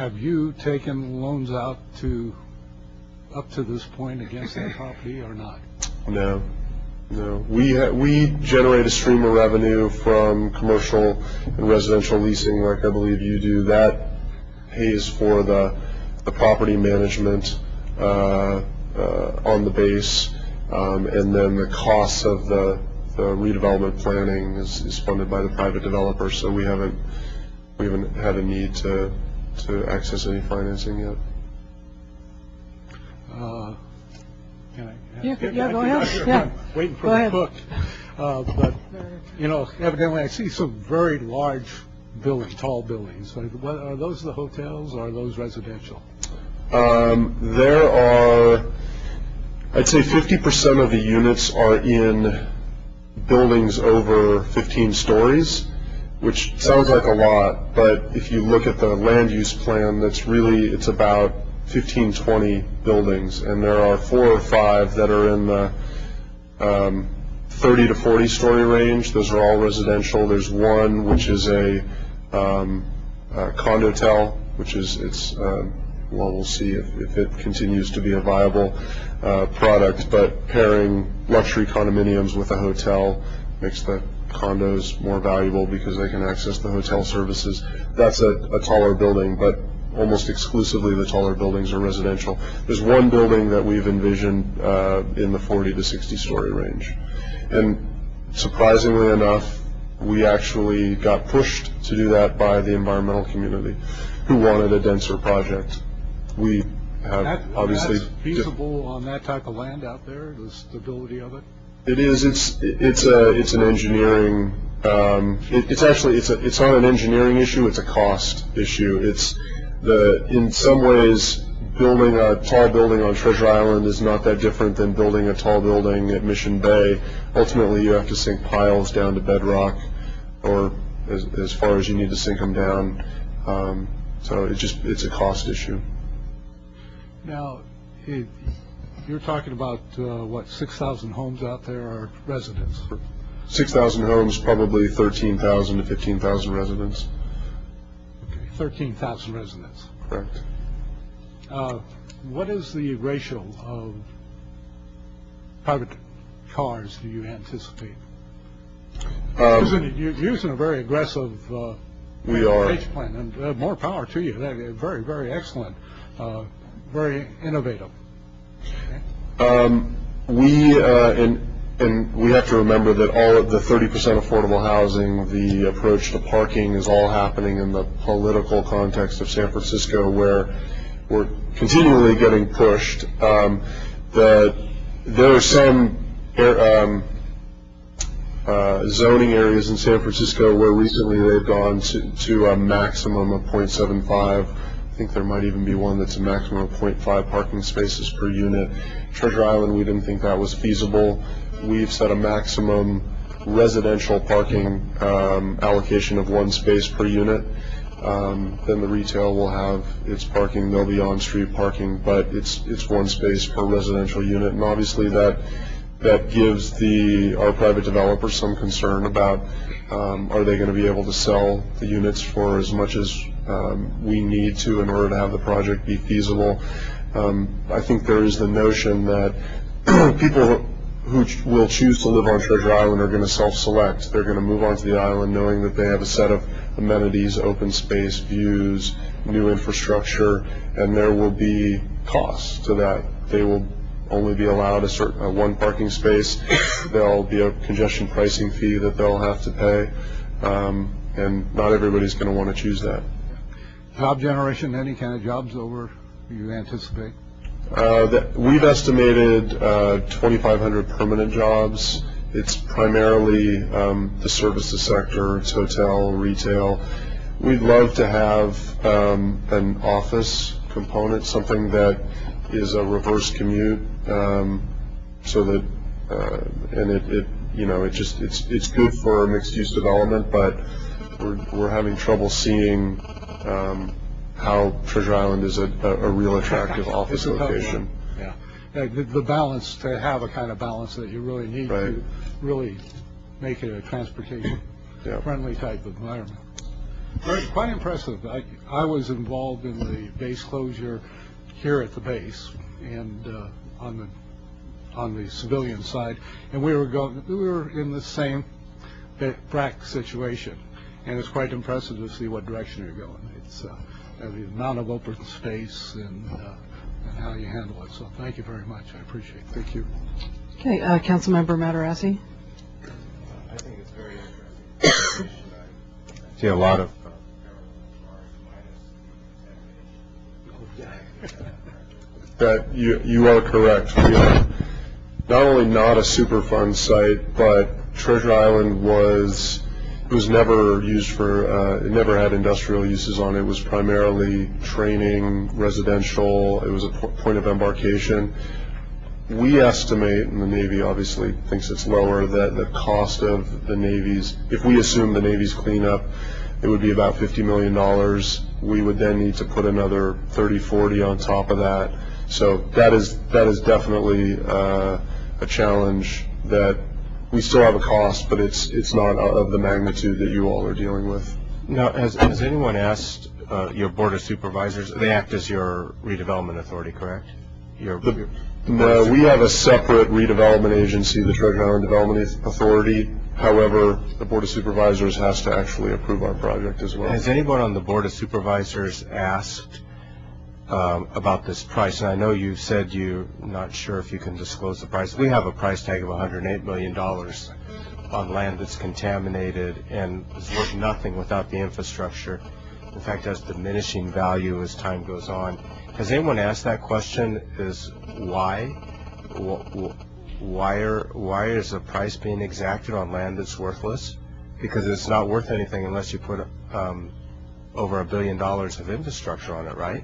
Have you taken loans out up to this point against that property or not? No. No. We generate a stream of revenue from commercial and residential leasing, like I believe you do. That pays for the property management on the base, and then the costs of the redevelopment planning is funded by the private developer. So we haven't had a need to access any financing yet. Go ahead. Yeah. Waiting for the cook. But, you know, evidently I see some very large buildings, tall buildings. Are those the hotels or are those residential? There are, I'd say 50% of the units are in buildings over 15 stories, which sounds like a lot, but if you look at the land use plan, it's about 15, 20 buildings, and there are 4 or 5 that are in the 30 to 40 story range. Those are all residential. There's one which is a condotel, which is well, we'll see if it continues to be a viable product, but pairing luxury condominiums with a hotel makes the condos more valuable because they can access the hotel services. That's a taller building, but almost exclusively the taller buildings are residential. There's one building that we've envisioned in the 40 to 60 story range. And surprisingly enough, we actually got pushed to do that by the environmental community, who wanted a denser project. We have obviously... That's feasible on that type of land out there, the stability of it? It is. It's an engineering. It's not an engineering issue. It's a cost issue. In some ways, building a tall building on Treasure Island is not that different than building a tall building at Mission Bay. Ultimately, you have to sink piles down to bedrock, or as far as you need to sink them down. So it's a cost issue. Now, you're talking about, 6,000 homes out there are residents? 6,000 homes, probably 13,000 to 15,000 residents. Okay, 13,000 residents. Correct. What is the ratio of private cars do you anticipate? You're using a very aggressive we are. plan, and more power to you. That is very, very excellent. Very innovative. And we have to remember that all of the 30% affordable housing, the approach to parking, is all happening in the political context of San Francisco, where we're continually getting pushed. There are some zoning areas in San Francisco where recently they've gone to a maximum of 0.75. I think there might even be one that's a maximum of 0.5 parking spaces per unit. Treasure Island, we didn't think that was feasible. We've set a maximum residential parking allocation of 1 space per unit. Then the retail will have its parking. There'll be on-street parking, but it's 1 space per residential unit. And obviously that gives our private developers some concern about are they going to be able to sell the units for as much as we need to in order to have the project be feasible. I think there is the notion that people who will choose to live on Treasure Island are going to self-select. They're going to move onto the island knowing that they have a set of amenities, open space, views, new infrastructure, and there will be costs to that. They will only be allowed a 1 parking space. There'll be a congestion pricing fee that they'll have to pay, and not everybody's going to want to choose that. Job generation, any kind of jobs over you anticipate? We've estimated 2,500 permanent jobs. It's primarily the services sector. It's hotel, retail. We'd love to have an office component, something that is a reverse commute, so that it's good for mixed-use development, but we're having trouble seeing how Treasure Island is a real attractive office location. Yeah, the balance, to have a kind of balance that you really need to really make it a transportation friendly type of environment. Quite impressive. I was involved in the base closure here at the base and on the civilian side, and we were in the same BRAC situation, and it's quite impressive to see what direction you're going. It's the amount of open space and how you handle it. So thank you very much. I appreciate it. Thank you. Okay, Councilmember Matarazzi. I think it's very interesting. I see a lot of That you are correct. We are not only not a Superfund site, but Treasure Island was never used for, it never had industrial uses on it. It was primarily training, residential. It was a point of embarkation. We estimate, and the Navy obviously thinks it's lower, that the cost of the Navy's, if we assume the Navy's cleanup, it would be about $50 million. We would then need to put another 30, 40 on top of that. So that is definitely a challenge that we still have a cost, but it's not of the magnitude that you all are dealing with. Now, has anyone asked your Board of Supervisors? They act as your redevelopment authority, correct? No, we have a separate redevelopment agency, the Treasure Island Development Authority. However, the Board of Supervisors has to actually approve our project as well. Has anyone on the Board of Supervisors asked about this price? And I know you said you're not sure if you can disclose the price. We have a price tag of $108 million on land that's contaminated and is worth nothing without the infrastructure. In fact, has diminishing value as time goes on. Has anyone asked that question? Is why is the price being exacted on land that's worthless? Because it's not worth anything unless you put over $1 billion of infrastructure on it, right?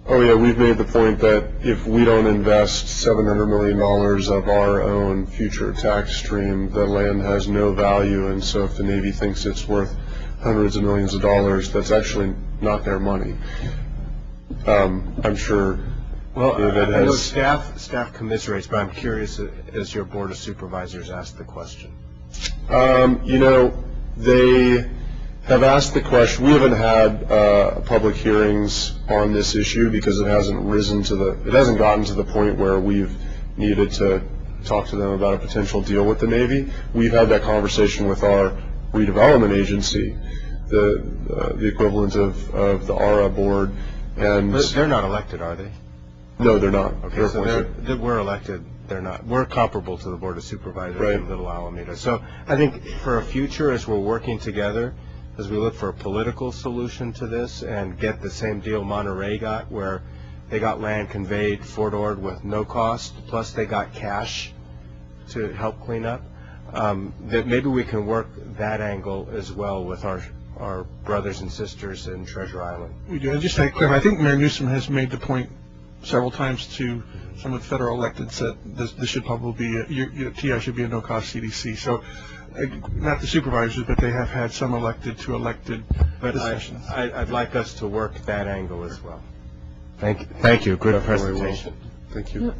Oh yeah, we've made the point that if we don't invest $700 million of our own future tax stream, the land has no value, and so if the Navy thinks it's worth hundreds of millions of dollars, that's actually not their money. I'm sure. Well, I know staff commiserates, but I'm curious, as your Board of Supervisors asked the question. You know, they have asked the question. We haven't had public hearings on this issue because it hasn't gotten to the point where we've needed to talk to them about a potential deal with the Navy. We've had that conversation with our redevelopment agency, the equivalent of the ARRA board, and But they're not elected, are they? No, they're not. Okay, so we're elected. They're not. We're comparable to the Board of Supervisors in Little Alameda. So I think for a future, as we're working together, as we look for a political solution to this and get the same deal Monterey got, where they got land conveyed Fort Ord with no cost, plus they got cash to help clean up, that maybe we can work that angle as well with our brothers and sisters in Treasure Island. We do. And just to clarify, I think Mayor Newsom has made the point several times to some of the federal electeds that this should probably be, your TI should be a no-cost CDC. So not the supervisors, but they have had some elected to elected discussions. I'd like us to work that angle as well. Thank you. Good presentation. Thank you.